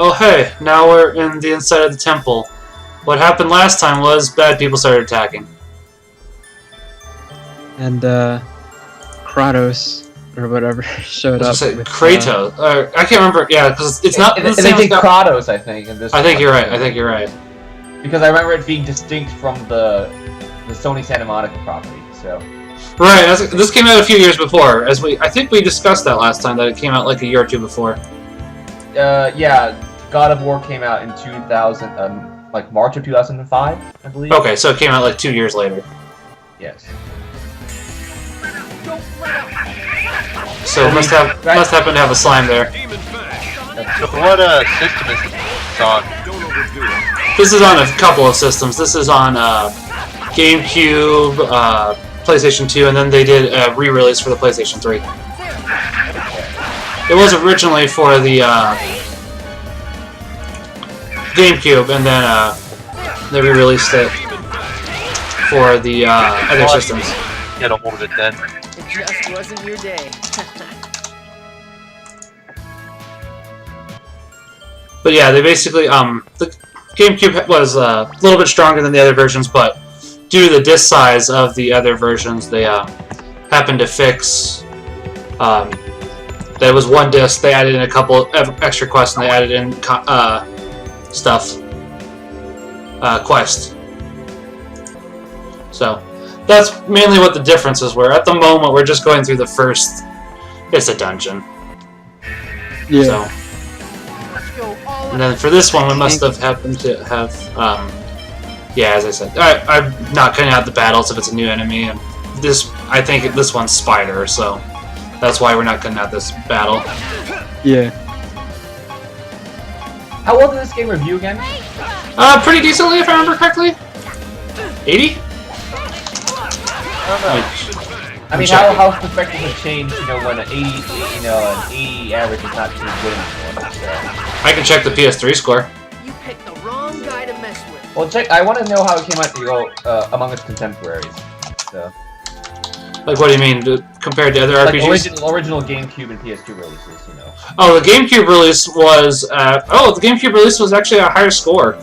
oh hey, now we're in the inside of the temple. What happened last time was bad people started attacking. And Kratos or whatever showed up. Say, with, Kratos. I can't remember. Yeah, because it's not. They think Kratos, I think. In this I think you're right. I think you're right. Because I remember it being distinct from the Sony Santa Monica property. So. Right. This came out a few years before. I think we discussed that last time that it came out like a year or two before. Yeah. God of War came out in 2000, like March of 2005, I believe. Okay, so it came out like 2 years later. Yes. So it must happen to have a slime there. So what system is this on? This is on a couple of systems. This is on GameCube, PlayStation 2, and then they did a re-release for the PlayStation 3. It was originally for the GameCube, and then they re-released it for the other systems. Get a hold of it then. It just wasn't your day. But yeah, they basically the GameCube was a little bit stronger than the other versions, but due to the disc size of the other versions, they happened to fix. There was one disc. They added in a couple extra quests, and they added in stuff. Quest. So that's mainly what the differences were. At the moment, we're just going through the first. It's a dungeon. Yeah. So. And then for this one, we must have happened to have, yeah, as I said, I'm not cutting out the battles if it's a new enemy, and I think this one's Spider, so that's why we're not cutting out this battle. Yeah. How well did this game review again? Pretty decently, if I remember correctly. 80? I mean, how perspectives have changed, when an 80, an 80 average is not too good anymore. So. I can check the PS3 score. You picked the wrong guy to mess with. Well, I want to know how it came out among its contemporaries. So. Like, what do you mean, compared to other RPGs? Original GameCube and PS2 releases, Oh, the GameCube release was, the GameCube release was actually a higher score.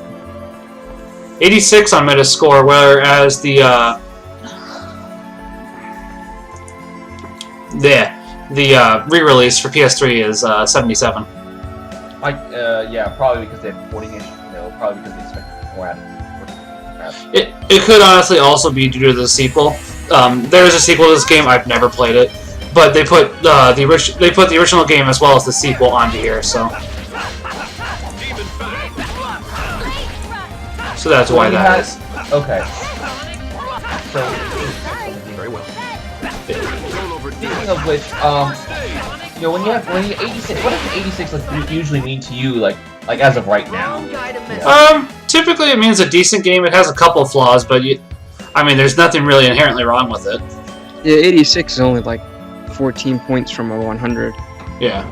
86 on Metascore, whereas the re-release for PS3 is 77. Yeah, probably because they have porting issues, probably because they expect more out. It could honestly also be due to the sequel. There is a sequel to this game. I've never played it, but they put the original game as well as the sequel onto here, so that's why that is. Okay. So very well. Speaking of which, when you 86, what does 86 usually mean to you, like as of right now? Typically it means a decent game. It has a couple of flaws, but there's nothing really inherently wrong with it. Yeah, 86 is only like 14 points from a 100. Yeah.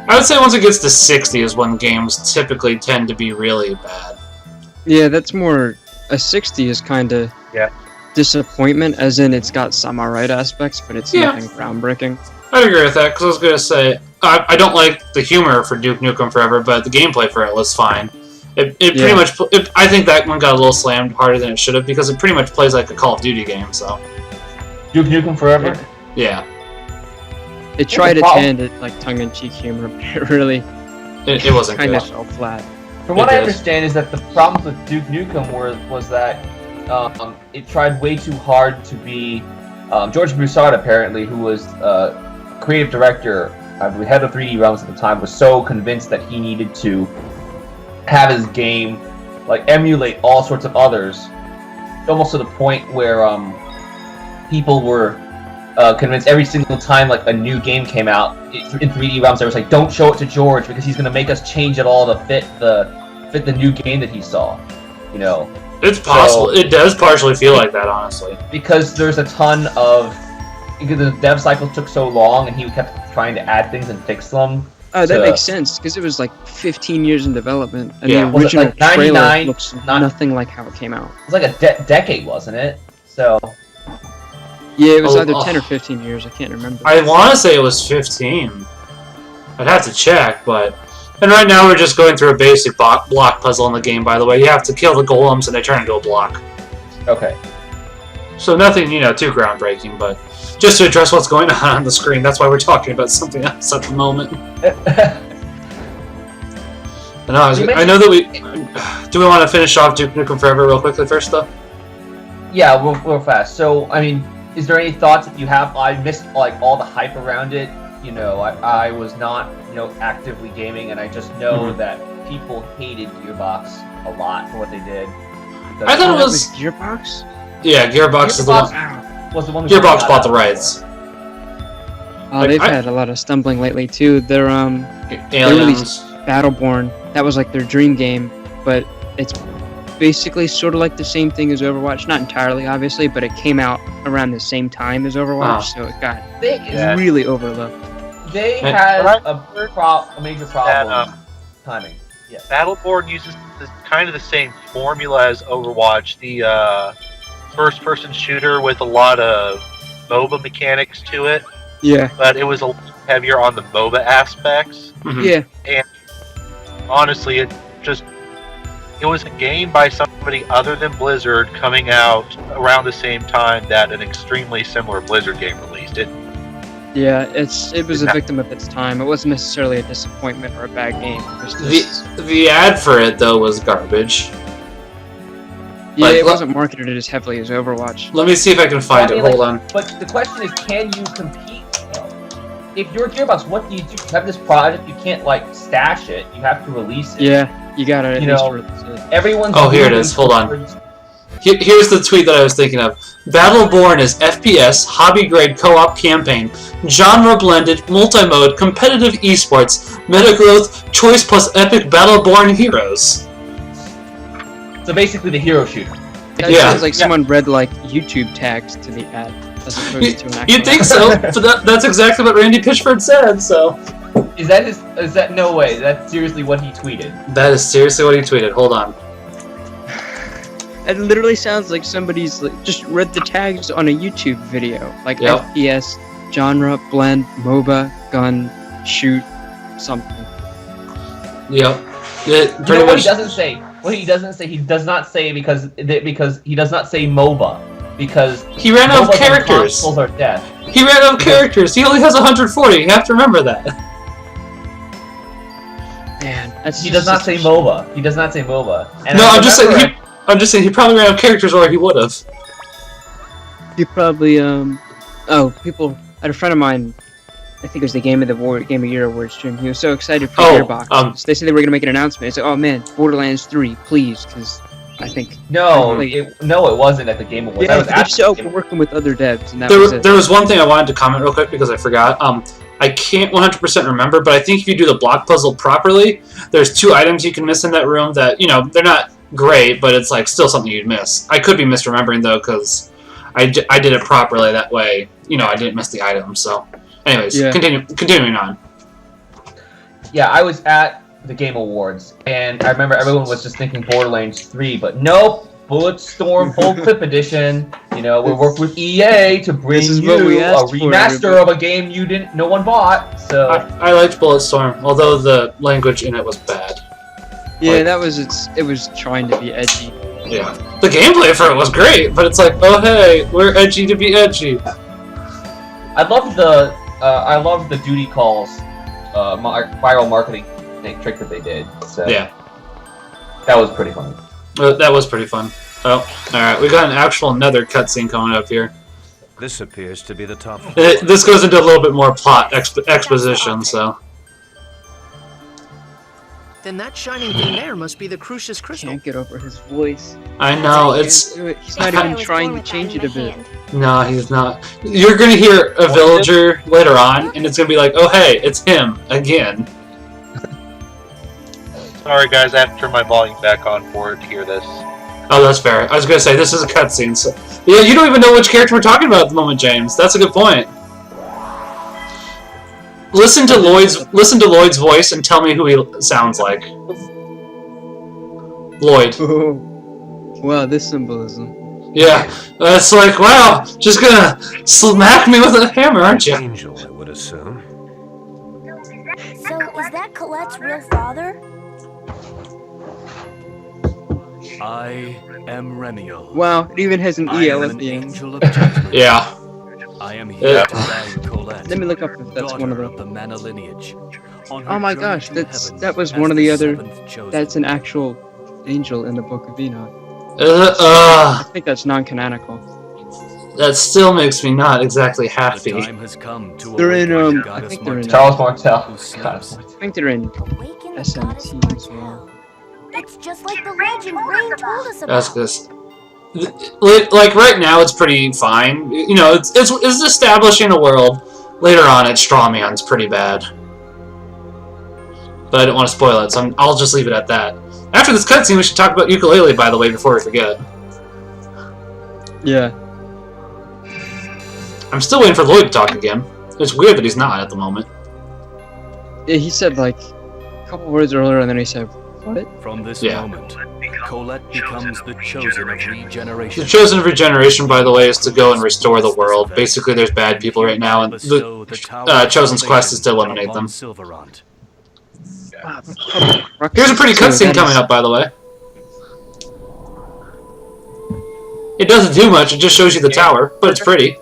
I would say once it gets to 60 is when games typically tend to be really bad. Yeah, that's more. A 60 is kind of disappointment, as in it's got some alright aspects, but it's nothing groundbreaking. I'd agree with that, because I was going to say, I don't like the humor for Duke Nukem Forever, but the gameplay for it was fine. It pretty much, I think that one got a little slammed harder than it should have, because it pretty much plays like a Call of Duty game, so. Duke Nukem Forever? Yeah. It tried its hand at like tongue-in-cheek humor, but it really it wasn't kind good. of fell flat. From what I understand is that the problems with Duke Nukem was that it tried way too hard to be George Broussard, apparently, who was creative director, I believe head of 3D Realms at the time, was so convinced that he needed to have his game emulate all sorts of others, almost to the point where people were convinced every single time a new game came out in 3D Realms, they was like, don't show it to George because he's gonna make us change it all to fit the new game that he saw, It's possible. So, it does partially feel like that, honestly. Because there's a ton of the dev cycle took so long, and he kept trying to add things and fix them. Oh, that makes sense because it was 15 years in development, and the original trailer looks nothing like how it came out. It was like a decade, wasn't it? So. Yeah, it was either 10 or 15 years. I can't remember. I want to say it was 15. I'd have to check, but And right now we're just going through a basic block puzzle in the game, by the way. You have to kill the golems and they turn into a block. Okay. So nothing, you know, too groundbreaking, but just to address what's going on the screen, that's why we're talking about something else at the moment. I know that we... Do we want to finish off Duke Nukem Forever real quickly first, though? Yeah, real fast. So, I mean, is there any thoughts that you have? I missed, like, all the hype around it. You know, I was not, you know, actively gaming, and I just know that people hated Gearbox a lot for what they did. I thought it was... Gearbox? Yeah, Gearbox is the one... Was the one Gearbox bought the rights. Oh, they've had a lot of stumbling lately, too. They're, they released Battleborn. That was, like, their dream game, but it's basically sort of like the same thing as Overwatch. Not entirely, obviously, but it came out around the same time as Overwatch, so it got really overlooked. They had a major problem timing. Yeah. Battleborn uses kind of the same formula as Overwatch, the first-person shooter with a lot of MOBA mechanics to it. Yeah. But it was a little heavier on the MOBA aspects. Yeah. And honestly, it was a game by somebody other than Blizzard coming out around the same time that an extremely similar Blizzard game released. Yeah, it was a victim of its time. It wasn't necessarily a disappointment or a bad game. The ad for it, though, was garbage. Yeah, it wasn't marketed as heavily as Overwatch. Let me see if I can find it. Hold on. But the question is, can you compete? If you're Gearbox, what do? You have this project, you can't, like, stash it. You have to release it. Yeah, you gotta at least release it. Everyone's... Oh, here it is. Hold on. Here's the tweet that I was thinking of. Battleborn is FPS, hobby-grade co-op campaign, genre-blended, multi-mode, competitive esports, meta-growth, choice plus epic Battleborn heroes. So basically the hero shooter. That sounds like someone read, like, YouTube tags to the ad, as opposed to an actual You'd think so, but that's exactly what Randy Pitchford said, so... Is that no way? That's seriously what he tweeted. That is seriously what he tweeted. Hold on. It literally sounds like somebody's just read the tags on a YouTube video, like FPS, genre, blend, MOBA, gun, shoot, something. Yep. What he doesn't say? What he doesn't say? He does not say because he does not say MOBA because he ran out of characters. Are death. He ran out of characters. He only has 140. You have to remember that. Man, he does not say MOBA. He does not say MOBA. And no, I'm just saying he probably ran out of characters, or he would have. He probably people. I had a friend of mine. I think it was the Game of Year award stream. He was so excited for Gearbox. So they said they were going to make an announcement. He said, "Oh man, Borderlands 3, please," because I think it wasn't at the Game Awards. Yeah, we're working with other devs, and there was one thing I wanted to comment real quick because I forgot. I can't 100% remember, but I think if you do the block puzzle properly, there's 2 items you can miss in that room that they're not great, but it's like still something you'd miss. I could be misremembering though because I did it properly that way. I didn't miss the item. So, anyways, continuing on. Yeah, I was at the Game Awards, and I remember everyone was just thinking Borderlands 3, but nope, Bulletstorm Full Clip Edition. We worked with EA to bring you a remaster of a game no one bought. So I liked Bulletstorm, although the language in it was bad. Yeah, it was trying to be edgy. Yeah, the gameplay for it was great, but it's like, oh hey, we're edgy to be edgy. I love the duty calls, viral marketing trick that they did. So yeah, that was pretty fun. That was pretty fun. Oh, alright, we got an actual nether cutscene coming up here. This appears to be the top. This goes into a little bit more plot exposition, so. Then that shining thing there must be the Crucius Crystal. Can't get over his voice. I know, he's not even trying to change it a bit. No, he's not. You're gonna hear a villager later on, and it's gonna be like, oh hey, it's him, again. Sorry guys, I have to turn my volume back on for it to hear this. Oh, that's fair. I was gonna say, this is a cutscene, so... Yeah, you don't even know which character we're talking about at the moment, James. That's a good point. Listen to Lloyd's voice and tell me who he sounds like. Lloyd. Oh. Wow, this symbolism. Yeah, that's like, wow, just gonna smack me with a hammer, aren't you? Angel, I would assume. So, is that Colette's real father? I am Remiel. Wow, it even has an I EL am at an the end. angel of judgment. Yeah. I am here to guide Colette. Let me look up if that's one of daughter the... the Manna lineage. On her Oh my journey gosh, to that heaven was as one of the other... seventh chosen. That's an actual angel in the Book of Enoch. I think that's non-canonical. That still makes me not exactly happy. The time has come to They're in, awaken I Goddess think they're in... Charles Martel. who sleeps. I think they're in Awaken the goddess SMT as well. Martel. It's just like the legend Rain told us That's about. this. Like right now, it's pretty fine. You know, it's establishing a world. Later on, its strawman's pretty bad. But I don't want to spoil it, so I'll just leave it at that. After this cutscene, we should talk about ukulele, by the way, before we forget. Yeah. I'm still waiting for Lloyd to talk again. It's weird that he's not at the moment. Yeah, he said like a couple words earlier, and then he said, "What?" From this Yeah. moment, Colette becomes the chosen of regeneration. The Chosen of Regeneration, by the way, is to go and restore the world. Basically, there's bad people right now, and the Chosen's quest is to eliminate them. Here's a pretty cutscene coming up, by the way. It doesn't do much, it just shows you the tower, but it's pretty.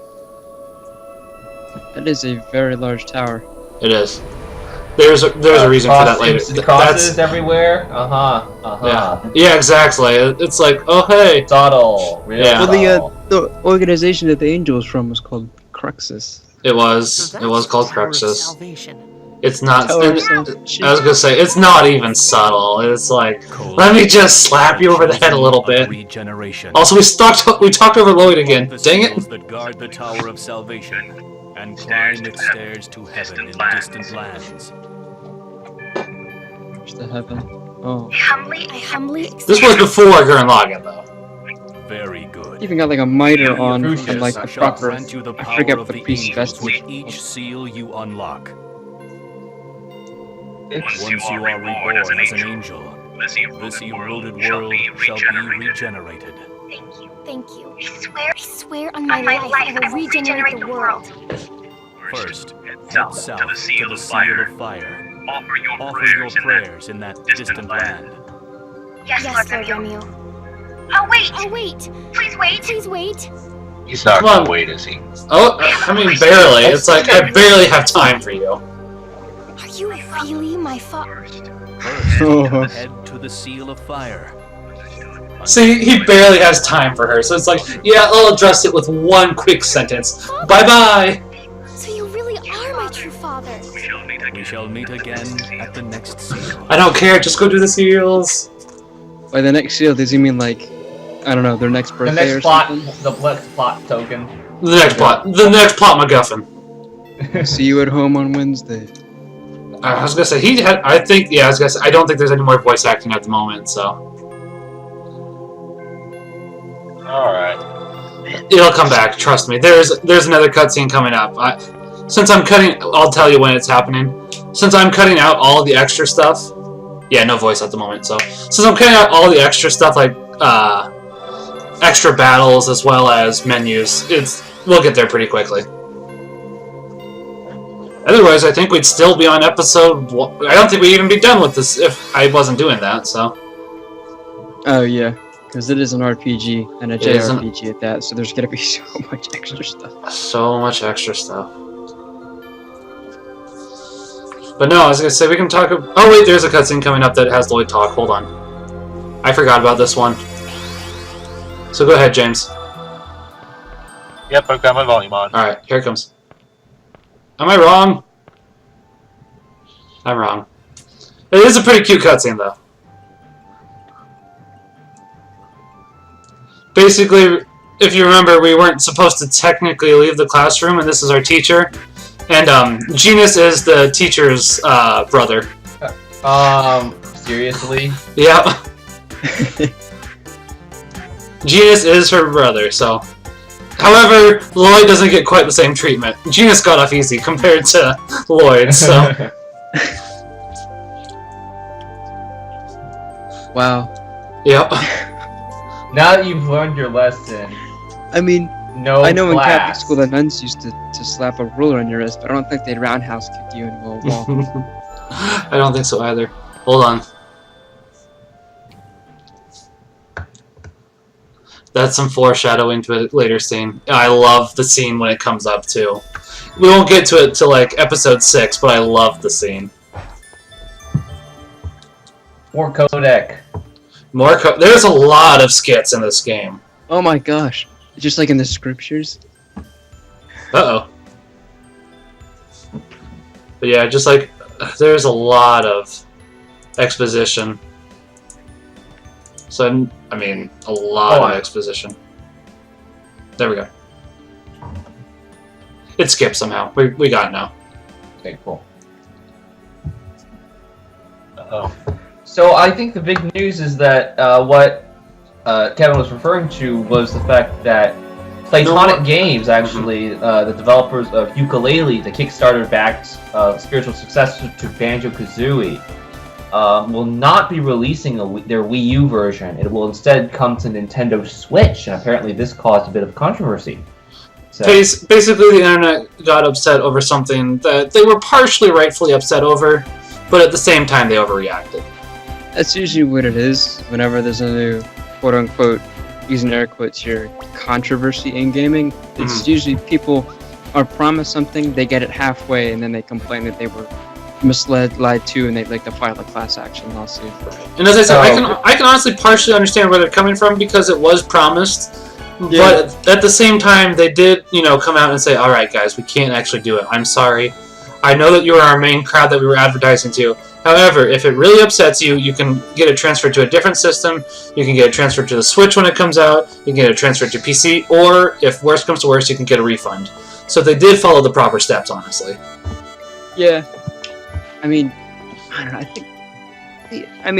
That is a very large tower. It is. There's a reason for that later. Crosses everywhere. Yeah, exactly. It's like, oh hey. Subtle. Yeah. Well, the organization that the angel was from was called Cruxus. It was So called that's the Tower of Cruxus. Salvation. It's not. Tower of I Salvation. was gonna say it's not even subtle. It's like, let me just slap you over the head a little bit. Regeneration. Also, we talked over Lloyd again. Dang it. That guard the Tower of Salvation and climb its stairs to heaven in distant lands. To heaven. Oh. I humbly accept. This was before Gurren Lagann, though. Very good. Even got like a mitre on Crucius. and like the Shall proper. grant you the I power forget of what the the priest's angels vest with was. each seal you unlock. Once Once you are reborn as an angel, this eroded world shall be regenerated. Thank you. I swear on my life I will regenerate the world. First, head south to the seal of fire. Offer your prayers in that distant land. Yes, Lord Remiel. Oh wait! Please wait! He's not Come on. gonna wait, is he? Oh, I mean, barely. It's like, I barely have time for you. Are you really my father? First, head to the seal of fire. See, he barely has time for her, so it's like, yeah, I'll address it with one quick sentence. Bye-bye! So you really are my true father. We shall meet again at the next seal. I don't care, just go do the seals. By the next seal, does he mean like, I don't know, their next the birthday or next plot, something? the next plot token. The next plot MacGuffin. See you at home on Wednesday. I was gonna say, I don't think there's any more voice acting at the moment, so. Alright. It'll come back, trust me. There's another cutscene coming up. I'll tell you when it's happening. Since I'm cutting out all the extra stuff, yeah, no voice at the moment, so. Since I'm cutting out all the extra stuff, like, extra battles as well as menus, we'll get there pretty quickly. Otherwise, I think we'd still be on episode 1. I don't think we'd even be done with this if I wasn't doing that, so. Oh yeah, because it is an RPG and a It is an- JRPG at that, so there's gonna be so much extra stuff. So much extra stuff. But no, I was gonna say we can talk. Oh wait, there's a cutscene coming up that has Lloyd talk. Hold on, I forgot about this one. So go ahead, James. Yep, I've got my volume on. All right, here it comes. Am I wrong? I'm wrong. It is a pretty cute cutscene, though. Basically, if you remember, we weren't supposed to technically leave the classroom, and this is our teacher. And Genus is the teacher's brother. Seriously? Yep. Genus is her brother, so. However, Lloyd doesn't get quite the same treatment. Genus got off easy compared to Lloyd, so. Wow. Yep. Now that you've learned your lesson, I mean, no I know in Catholic class. school the nuns used to slap a ruler on your wrist, but I don't think they'd roundhouse kick you into a wall. I don't think so either. Hold on. That's some foreshadowing to a later scene. I love the scene when it comes up, too. We won't get to it till, like, episode 6, but I love the scene. More codec. There's a lot of skits in this game. Oh my gosh. Just like in the scriptures. Uh-oh. But yeah, just like, there's a lot of exposition. So, I mean, a lot of exposition. There we go. It skipped somehow. We got it now. Okay, cool. Uh-oh. So I think the big news is that what Kevin was referring to was the fact that Platonic Games, actually, the developers of Yooka-Laylee, the Kickstarter-backed spiritual successor to Banjo-Kazooie, will not be releasing their Wii U version. It will instead come to Nintendo Switch, and apparently this caused a bit of controversy. So, basically, the internet got upset over something that they were partially rightfully upset over, but at the same time they overreacted. That's usually what it is whenever there's a new, quote-unquote, using air quotes here, controversy in gaming. It's usually people are promised something, they get it halfway, and then they complain that they were misled, lied to, and they'd like to file a class action lawsuit. And as I said, I can honestly partially understand where they're coming from because it was promised, but at the same time, they did, come out and say, all right, guys, we can't actually do it. I'm sorry. I know that you were our main crowd that we were advertising to. However, if it really upsets you, you can get it transferred to a different system. You can get it transferred to the Switch when it comes out. You can get it transferred to PC, or if worse comes to worse, you can get a refund. So they did follow the proper steps, honestly. Yeah. I mean, I don't know.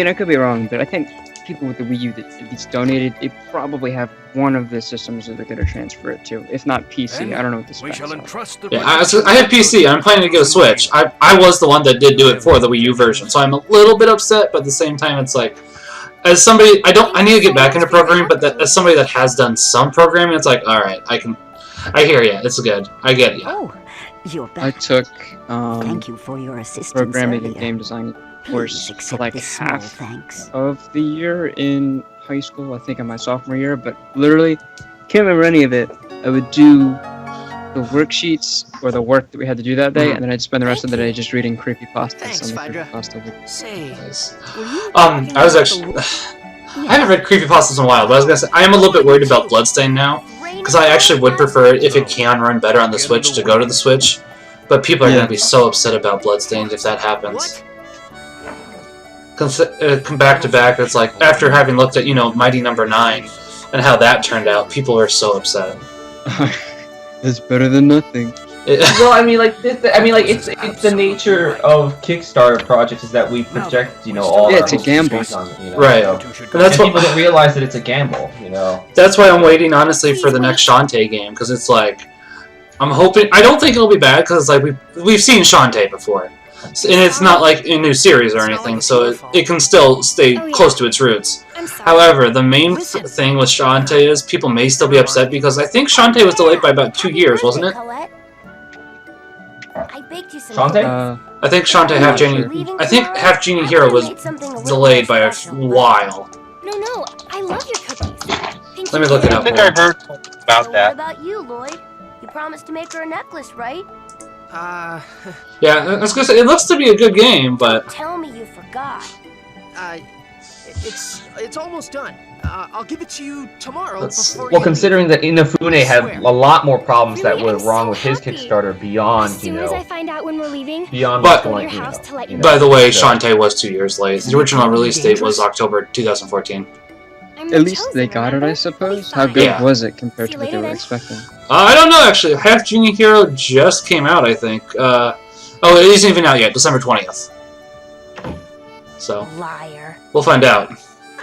I could be wrong, but I think people with the Wii U that gets donated, they probably have one of the systems that they're going to transfer it to. If not PC, I don't know what the specs are. Yeah, I have PC. I'm planning to get a Switch. I was the one that did do it for the Wii U version, so I'm a little bit upset, but at the same time, it's like, as somebody, I need to get back into programming, but as somebody that has done some programming, it's like, all right, I hear you. It's good. I get you. Oh, you're back. I took Thank you for your assistance programming earlier. and game design course for like half thanks. of the year in high school, I think in my sophomore year, but literally can't remember any of it. I would do the worksheets or the work that we had to do that day, and then I'd spend the rest of the day just reading creepypastas. Thanks, Phaedra. Say, I was actually... I haven't read creepypastas in a while, but I was gonna say, I am a little bit worried about Bloodstain now, because I actually would prefer, if it can run better on the Switch, to go to the Switch, but people are gonna be so upset about Bloodstained if that happens. Come back to back, it's like, after having looked at, Mighty No. 9, and how that turned out, people are so upset. It's better than nothing. Well, it's the nature of Kickstarter projects is that we project, all. Yeah, it's a gamble. Right. And that's what people don't realize that it's a gamble, That's why I'm waiting, honestly, for the next Shantae game, because it's like, I'm hoping. I don't think it'll be bad, because like we've seen Shantae before, and it's not like a new series or anything, so it can still stay close to its roots. However, the main thing with Shantae is people may still be upset because I think Shantae was delayed by about 2 years, wasn't it? Shantae? I think Shantae Half Genie. I think Half Genie Hero was delayed by a while. No, I love your cookies. Let me look it up. I think I heard about that. What about you, Lloyd? You promised to make her a necklace, right? Yeah, I was gonna say it looks to be a good game, but Tell me you forgot. It's almost done. I'll give it to you tomorrow. Well, considering that Inafune had a lot more problems that were wrong with his Kickstarter beyond, As soon as I find out when we're leaving, beyond But- what's going, your house to let you by the way, Shantae was 2 years late. The original release date was October 2014. At least they got it, I suppose. How good Yeah. was it compared to what they were expecting? I don't know, actually. Half Genie Hero just came out, I think. Oh, it isn't even out yet. December 20th. So, Liar. we'll find out.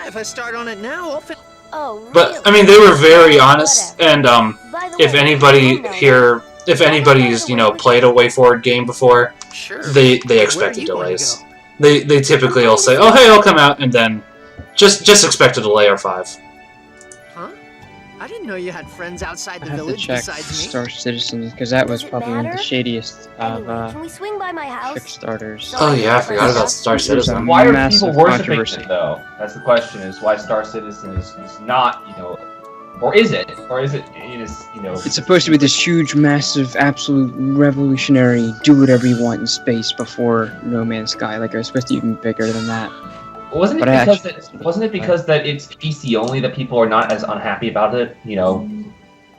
If I start on it now, I'll fit. Oh, really? But, I mean, they were very honest, and, By the if way, anybody I know here... If anybody's, played a WayForward game before, Sure. they Where expected do you wanna delays. They typically will say, oh, hey, it'll come out, and then just expect a delay or 5. Huh? I didn't know you had friends outside I the have to village check besides me. Star Citizen because that was Does it probably one of the matter? shadiest of Anyway, can we swing by my house? Kickstarters. So Oh I yeah, I can forgot about play Star There's a Citizen. Why are massive people worshiping controversy. it though? That's the question: is why Star Citizen is not, you know, or is it? It's supposed to be this huge, massive, absolute revolutionary, do whatever you want in space before No Man's Sky. Like, it was supposed to be even bigger than that. Wasn't it But I because actually- wasn't it because that it's PC only that people are not as unhappy about it? You know,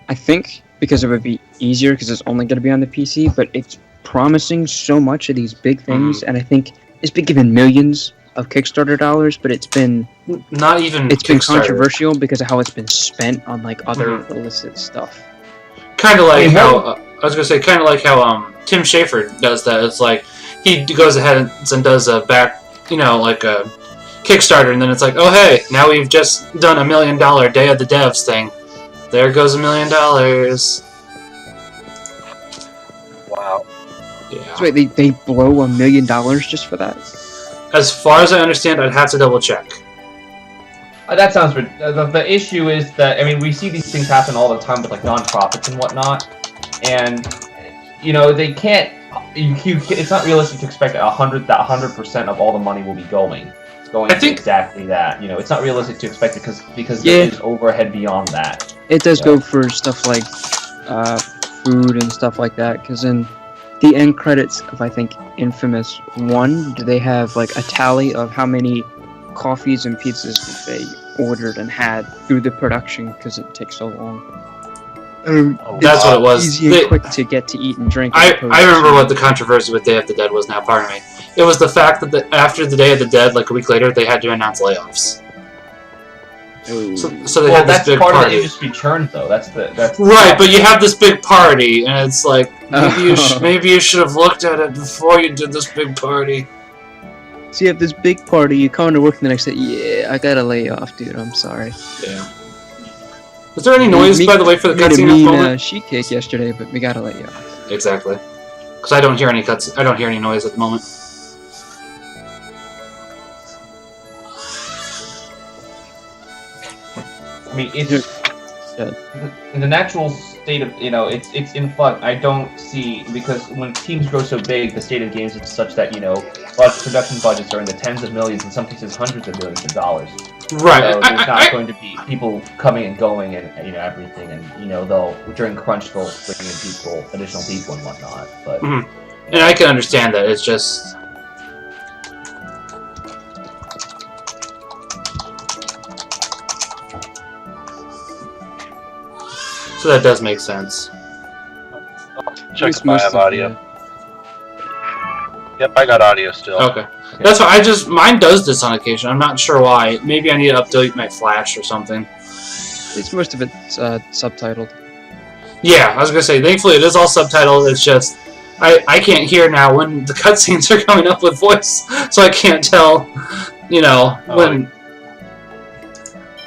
I think because it would be easier because it's only going to be on the PC, but it's promising so much of these big things, and I think it's been given millions of Kickstarter dollars, but it's been Not even been Kickstarter. controversial because of how it's been spent on like other illicit stuff. Kind of like I mean, how I was gonna say, kind of like how Tim Schafer does that. It's like he goes ahead and does a back, you know, like a Kickstarter, and then it's like, oh hey, now we've just done $1 million Day of the Devs thing. There goes $1 million. Wow. Yeah. So wait, they blow $1 million just for that? As far as I understand, I'd have to double check. that sounds. The issue is that, I mean, we see these things happen all the time with like nonprofits and whatnot, and you know they can't. It's not realistic to expect 100% of all the money will be going. It's going to exactly that. You know, it's not realistic to expect it because there is overhead beyond that. It does go for stuff like food and stuff like that, because in the end credits of, I think, Infamous 1, they have like a tally of how many coffees and pizzas that they ordered and had through the production because it takes so long. That's what it was. Easy and quick to get to eat and drink. I remember what the controversy with Day of the Dead was now, pardon me. It was the fact that after the Day of the Dead, like a week later, they had to announce layoffs. So they had this that's big part party. of the industry churn, though. That's right, but you have this big party, and it's like maybe you should have looked at it before you did this big party. So you have this big party, you come to work the next day, yeah, I gotta lay off, dude, I'm sorry. Yeah. Was there any noise, by the way, for the made cutscene a at the mean moment? sheet cake yesterday, but we gotta lay you off. Exactly. Because I don't hear any cuts. I don't hear any noise at the moment. I mean, it's in the natural state of, you know, it's in flux. I don't see, because when teams grow so big, the state of games is such that, you know, production budgets are in the tens of millions, in some cases hundreds of millions of dollars. Right. So there's not going to be people coming and going and, you know, everything, and, you know, during crunch they'll bring in additional people and whatnot. But and I can understand that. It's just. So that does make sense. Check if I have audio. Yep, I got audio still. Okay. That's why mine does this on occasion. I'm not sure why. Maybe I need to update my Flash or something. It's most of it's subtitled. Yeah, I was gonna say, thankfully it is all subtitled. It's just I can't hear now when the cutscenes are coming up with voice, so I can't tell, you know, when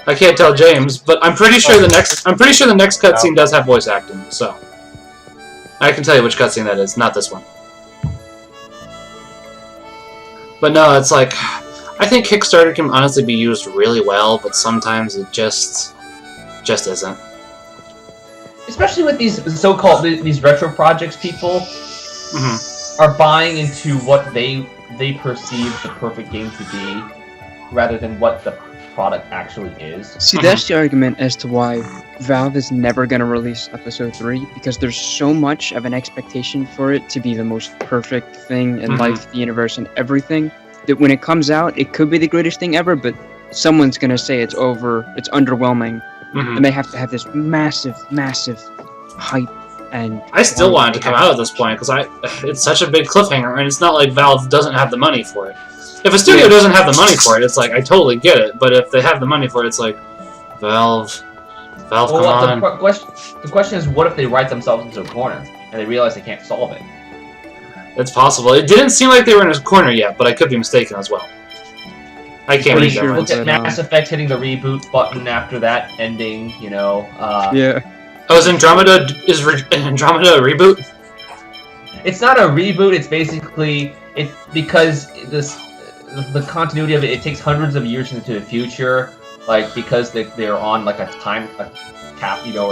I can't tell James, but I'm pretty sure the next cutscene does have voice acting, so I can tell you which cutscene that is, not this one. But no, it's like, I think Kickstarter can honestly be used really well, but sometimes it just isn't. especially with these so-called these retro projects, people are buying into what they perceive the perfect game to be, rather than what the product actually is. See, that's the argument as to why Valve is never going to release Episode 3, because there's so much of an expectation for it to be the most perfect thing in life, the universe, and everything, that when it comes out, it could be the greatest thing ever, but someone's going to say it's underwhelming, and they have to have this massive, massive hype. And I still want it to come out at this point, because it's such a big cliffhanger, and it's not like Valve doesn't have the money for it. If a studio doesn't have the money for it, it's like, I totally get it, but if they have the money for it, it's like, Valve, come on. The question is, what if they write themselves into a corner, and they realize they can't solve it? It's possible. It didn't seem like they were in a corner yet, but I could be mistaken as well. I can't read that. Look at Mass Effect hitting the reboot button after that ending, you know. Oh, is Andromeda a reboot? It's not a reboot. It's basically because the continuity of it takes hundreds of years into the future. like because they're on like a cap, you know,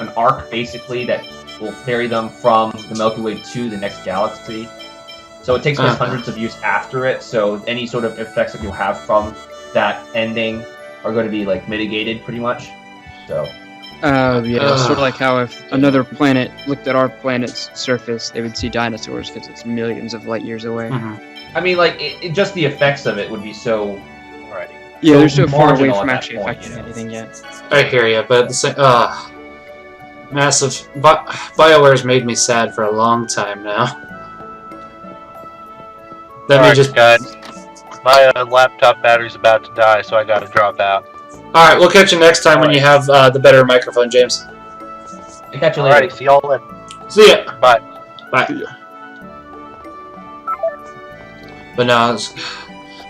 an arc basically that will carry them from the Milky Way to the next galaxy. So it takes place hundreds of years after it. So any sort of effects that you'll have from that ending are going to be like mitigated pretty much. So. Yeah, sort of like how if another planet looked at our planet's surface, they would see dinosaurs because it's millions of light years away. I mean, like, just the effects of it would be so... Yeah, so they're so far away from at actually that point, affecting anything yet. I hear you, but at the same... massive... BioWare's made me sad for a long time now. Alright, guys. My laptop battery's about to die, so I gotta drop out. Alright, we'll catch you next time when you have the better microphone, James. I'll catch you later. Alrighty, see y'all then. See ya. Bye. Bye. But no,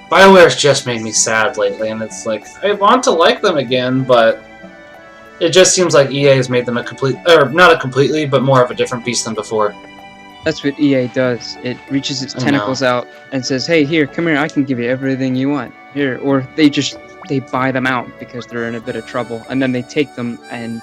BioWare's just made me sad lately, and it's like, I want to like them again, but it just seems like EA has made them a complete, or not a completely, but more of a different beast than before. That's what EA does. It reaches its tentacles out and says, hey, here, come here, I can give you everything you want. Here, or they buy them out because they're in a bit of trouble, and then they take them and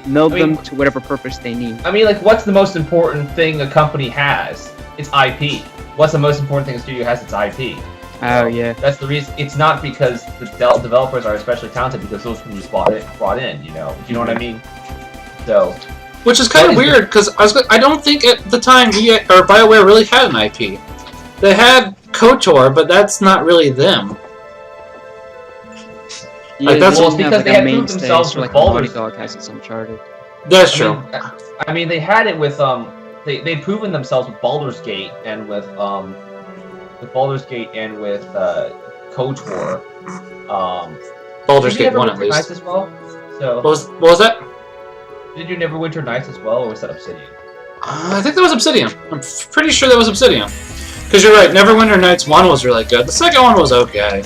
meld them to whatever purpose they need. I mean, like, what's the most important thing a company has? It's IP. What's the most important thing a studio has? It's IP. Oh, yeah. That's the reason. It's not because the developers are especially talented, because those can be brought in, you know? Do you know what I mean? So... Which is kind of weird, because I don't think at the time EA, or BioWare really had an IP. They had KOTOR, but that's not really them. Yeah, like, that's because they had proved themselves with Baldur's Gate. Dog has its Uncharted. That's true. I mean, they had it with they'd proven themselves with Baldur's Gate and with KOTOR. Baldur's Gate 1 at least. Nights as well? So what was that? Did you Neverwinter Nights as well, or was that Obsidian? I think that was Obsidian. I'm pretty sure that was Obsidian. Because you're right, Neverwinter Nights 1 was really good. The second one was okay.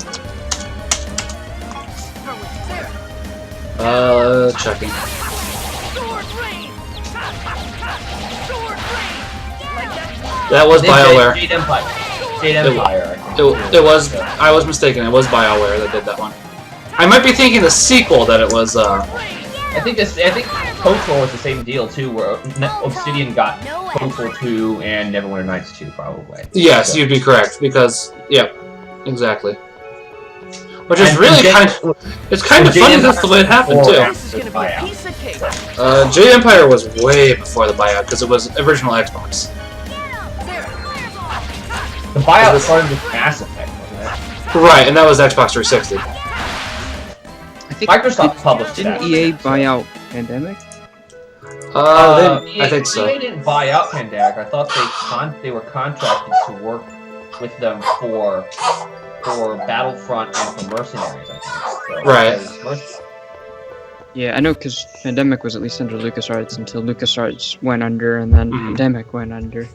Checking. That was BioWare. Jade Empire. It was. I was mistaken. It was BioWare that did that one. I might be thinking the sequel that it was. I think KOTOR was the same deal too, where Obsidian got KOTOR 2 and Neverwinter Nights 2, probably. Yes, you'd be correct because exactly. Which is really it's kind of funny that's the way it happened too. Jade Empire was way before the buyout because it was original Xbox. The buyout started with Mass Effect, wasn't it? Right, and that was Xbox 360. I think Microsoft published Didn't EA buy out Pandemic? I think so. EA didn't buy out Pandemic. I thought they were contracted to work with them for Battlefront and for Mercenaries, I think. So, right. Yeah, I know because Pandemic was at least under LucasArts until LucasArts went under, and then Pandemic went under.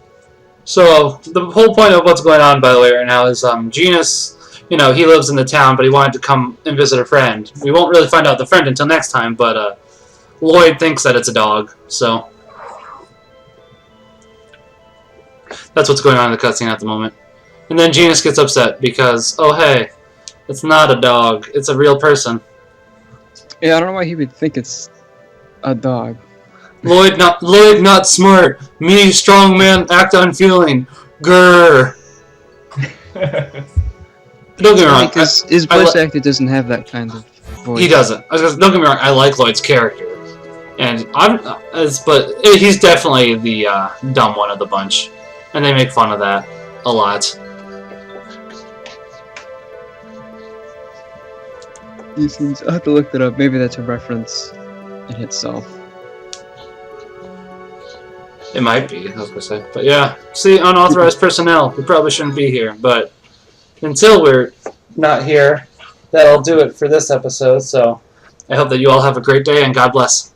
So the whole point of what's going on, by the way, right now is Genus, you know, he lives in the town, but he wanted to come and visit a friend. We won't really find out the friend until next time, but Lloyd thinks that it's a dog, so that's what's going on in the cutscene at the moment. And then Genus gets upset because, oh hey, it's not a dog, it's a real person. Yeah, I don't know why he would think it's a dog. Lloyd not smart. Me, strong man, act unfeeling. Grrr. Don't get me wrong. Because his voice actor doesn't have that kind of voice. He doesn't. Don't get me wrong. I like Lloyd's character, and but he's definitely the dumb one of the bunch, and they make fun of that a lot. I'll have to look that up. Maybe that's a reference in itself. It might be, I was gonna say. But yeah, see, unauthorized personnel. We probably shouldn't be here, but until we're not here, that'll do it for this episode. So I hope that you all have a great day and God bless.